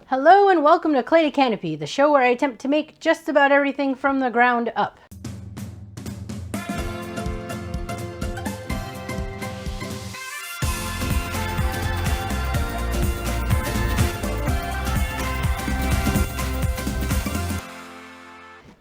Hello and welcome to Clay to Canopy, the show where I attempt to make just about everything from the ground up.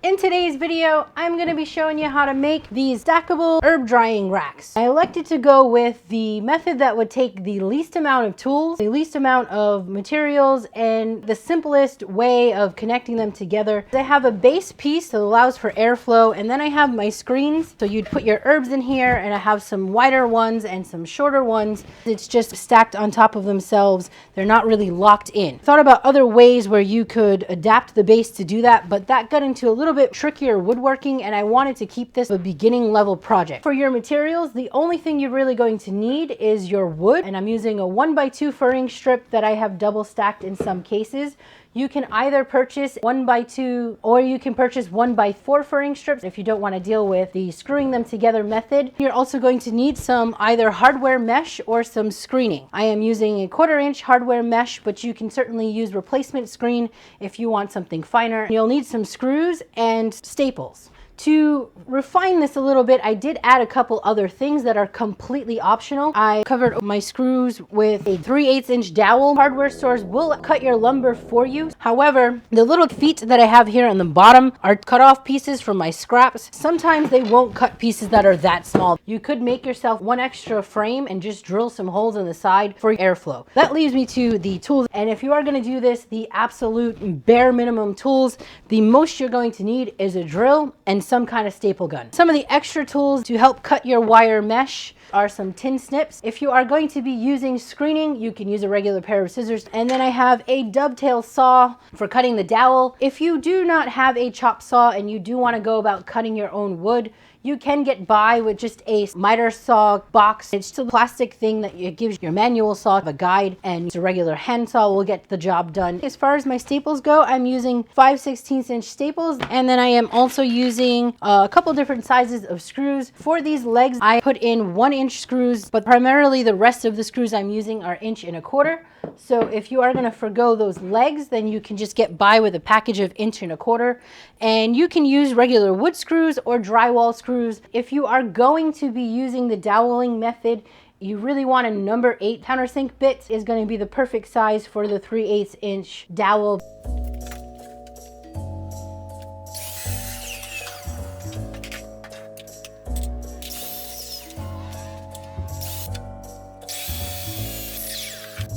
In today's video, I'm going to be showing you how to make these stackable herb drying racks. I elected to go with the method that would take the least amount of tools, the least amount of materials, and the simplest way of connecting them together. I have a base piece that allows for airflow, and then I have my screens. So you'd put your herbs in here, and I have some wider ones and some shorter ones. It's just stacked on top of themselves. They're not really locked in. Thought about other ways where you could adapt the base to do that, but that got into a little bit trickier woodworking, and I wanted to keep this a beginning level project. For your materials, the only thing you're really going to need is your wood, and I'm using a 1x2 furring strip that I have double stacked in some cases. You can either purchase 1x2 or you can purchase 1x4 furring strips if you don't want to deal with the screwing them together method. You're also going to need some either hardware mesh or some screening. I am using a 1/4 inch hardware mesh, but you can certainly use replacement screen if you want something finer. You'll need some screws and staples. To refine this a little bit, I did add a couple other things that are completely optional. I covered my screws with a 3/8 inch dowel. Hardware stores will cut your lumber for you. However, the little feet that I have here on the bottom are cut off pieces from my scraps. Sometimes they won't cut pieces that are that small. You could make yourself one extra frame and just drill some holes in the side for airflow. That leaves me to the tools. And if you are going to do this, the absolute bare minimum tools, the most you're going to need is a drill and some kind of staple gun. Some of the extra tools to help cut your wire mesh are some tin snips. If you are going to be using screening, you can use a regular pair of scissors. And then I have a dovetail saw for cutting the dowel. If you do not have a chop saw and you do want to go about cutting your own wood, you can get by with just a miter saw box. It's just a plastic thing that it gives your manual saw a guide, and a regular hand saw will get the job done. As far as my staples go, I'm using 5/16 inch staples, and then I am also using a couple different sizes of screws. For these legs, I put in 1-inch screws, but primarily the rest of the screws I'm using are 1.25 inch. So if you are going to forgo those legs, then you can just get by with a package of 1.25 inch, and you can use regular wood screws or drywall screws. If you are going to be using the doweling method, you really want a number 8 countersink bit is going to be the perfect size for the 3/8 inch dowel.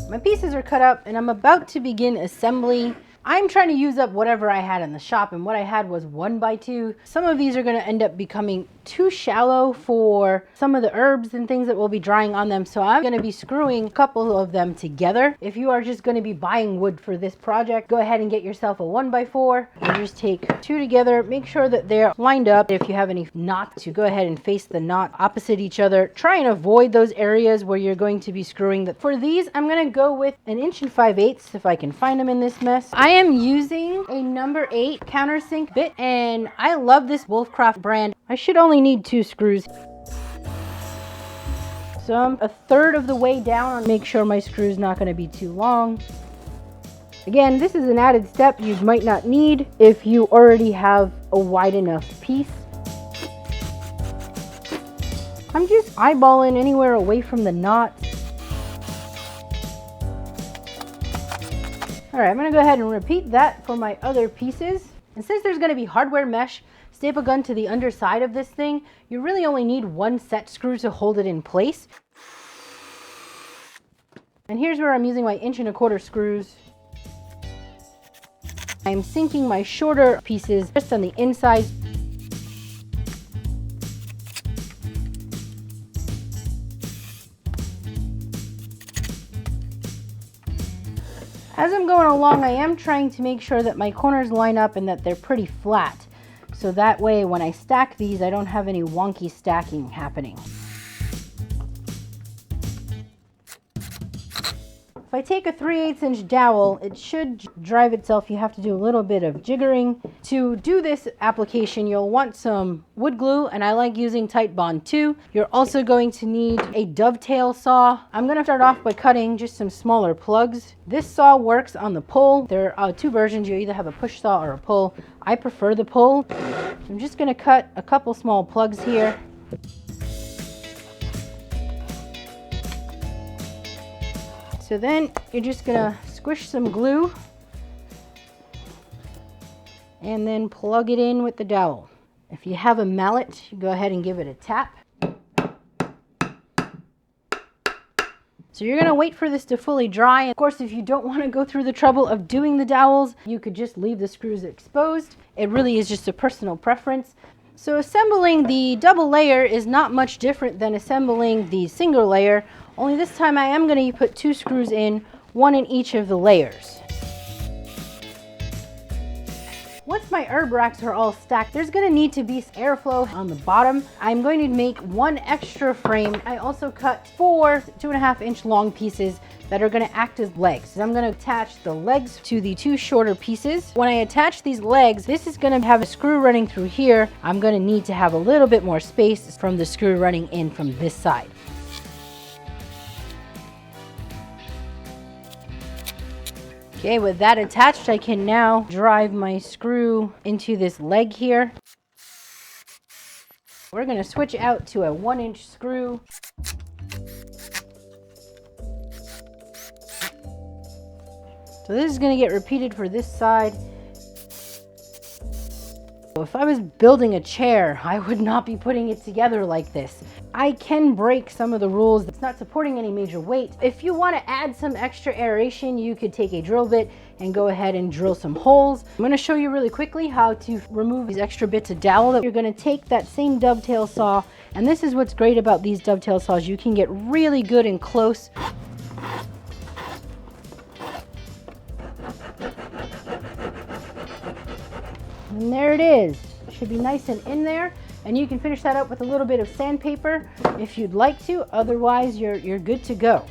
My pieces are cut up and I'm about to begin assembly. I'm trying to use up whatever I had in the shop, and what I had was 1x2. Some of these are going to end up becoming too shallow for some of the herbs and things that will be drying on them, so I'm going to be screwing a couple of them together. If you are just going to be buying wood for this project, go ahead and get yourself a 1x4 and just take 2 together. Make sure that they're lined up. If you have any knots, you go ahead and face the knot opposite each other. Try and avoid those areas where you're going to be screwing. For these, I'm going to go with 1 5/8 inch if I can find them in this mess. I am using a number 8 countersink bit, and I love this Wolfcraft brand. I should only need 2 screws. So I'm a third of the way down and make sure my screw's not going to be too long. Again, this is an added step you might not need if you already have a wide enough piece. I'm just eyeballing anywhere away from the knot. All right, I'm going to go ahead and repeat that for my other pieces. And since there's going to be hardware mesh, staple gun to the underside of this thing, you really only need 1 set screw to hold it in place. And here's where I'm using my 1.25 inch screws. I'm sinking my shorter pieces just on the inside. As I'm going along, I am trying to make sure that my corners line up and that they're pretty flat. So that way, when I stack these, I don't have any wonky stacking happening. If I take a 3/8 inch dowel, it should drive itself. You have to do a little bit of jiggering. To do this application, you'll want some wood glue, and I like using Titebond 2. You're also going to need a dovetail saw. I'm going to start off by cutting just some smaller plugs. This saw works on the pull. There are two versions. You either have a push saw or a pull. I prefer the pull. I'm just going to cut a couple small plugs here. So then you're just gonna squish some glue and then plug it in with the dowel. If you have a mallet, you go ahead and give it a tap. So you're gonna wait for this to fully dry. Of course, if you don't want to go through the trouble of doing the dowels, you could just leave the screws exposed. It really is just a personal preference. So assembling the double layer is not much different than assembling the single layer, only this time I am going to put 2 screws in, one in each of the layers. Once my herb racks are all stacked, there's going to need to be airflow on the bottom. I'm going to make 1 extra frame. I also cut 4 2.5 inch long pieces that are going to act as legs. So I'm going to attach the legs to the 2 shorter pieces. When I attach these legs, this is going to have a screw running through here. I'm going to need to have a little bit more space from the screw running in from this side. Okay, with that attached, I can now drive my screw into this leg here. We're going to switch out to a 1-inch screw. So this is going to get repeated for this side. If I was building a chair, I would not be putting it together like this. I can break some of the rules. It's not supporting any major weight. If you want to add some extra aeration, you could take a drill bit and go ahead and drill some holes. I'm going to show you really quickly how to remove these extra bits of dowel. You're going to take that same dovetail saw, and this is what's great about these dovetail saws. You can get really good and close. And there it is. It should be nice and in there. And you can finish that up with a little bit of sandpaper if you'd like to. Otherwise, you're good to go.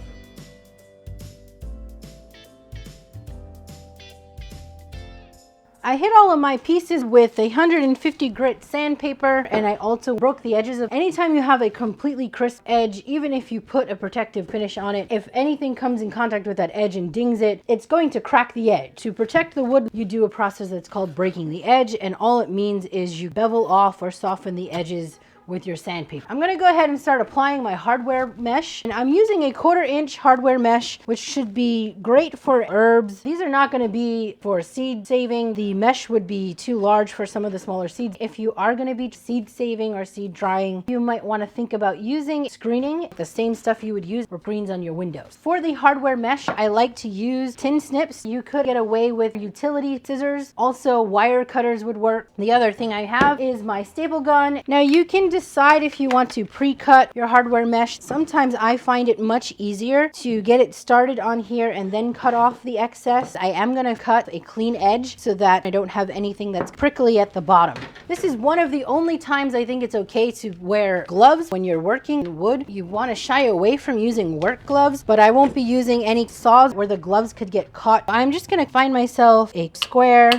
I hit all of my pieces with 150 grit sandpaper, and I also broke the edges of. Anytime you have a completely crisp edge, even if you put a protective finish on it, if anything comes in contact with that edge and dings it, it's going to crack the edge. To protect the wood, you do a process that's called breaking the edge, and all it means is you bevel off or soften the edges with your sandpaper. I'm gonna go ahead and start applying my hardware mesh, and I'm using a 1/4 inch hardware mesh, which should be great for herbs. These are not gonna be for seed saving. The mesh would be too large for some of the smaller seeds. If you are gonna be seed saving or seed drying, you might wanna think about using screening, the same stuff you would use for screens on your windows. For the hardware mesh, I like to use tin snips. You could get away with utility scissors. Also, wire cutters would work. The other thing I have is my staple gun. Now you can decide if you want to pre-cut your hardware mesh. Sometimes I find it much easier to get it started on here and then cut off the excess. I am going to cut a clean edge so that I don't have anything that's prickly at the bottom. This is one of the only times I think it's okay to wear gloves when you're working in wood. You want to shy away from using work gloves, but I won't be using any saws where the gloves could get caught. I'm just going to find myself a square.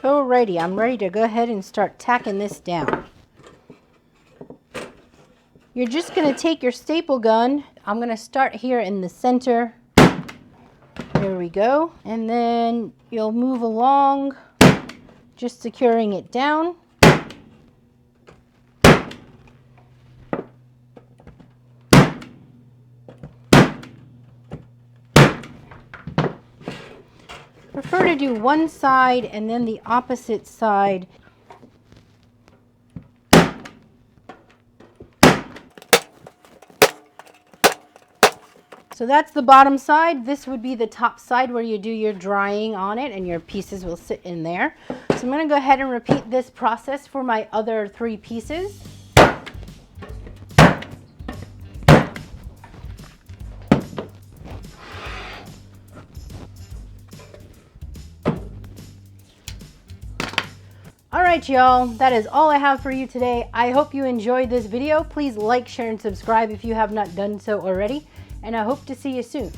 Alrighty, I'm ready to go ahead and start tacking this down. You're just going to take your staple gun. I'm going to start here in the center. There we go. And then you'll move along, just securing it down. Prefer to do one side and then the opposite side. So that's the bottom side. This would be the top side where you do your drying on it and your pieces will sit in there. So I'm going to go ahead and repeat this process for my other 3 pieces. Alright y'all, that is all I have for you today. I hope you enjoyed this video. Please like, share, and subscribe if you have not done so already. and I hope to see you soon.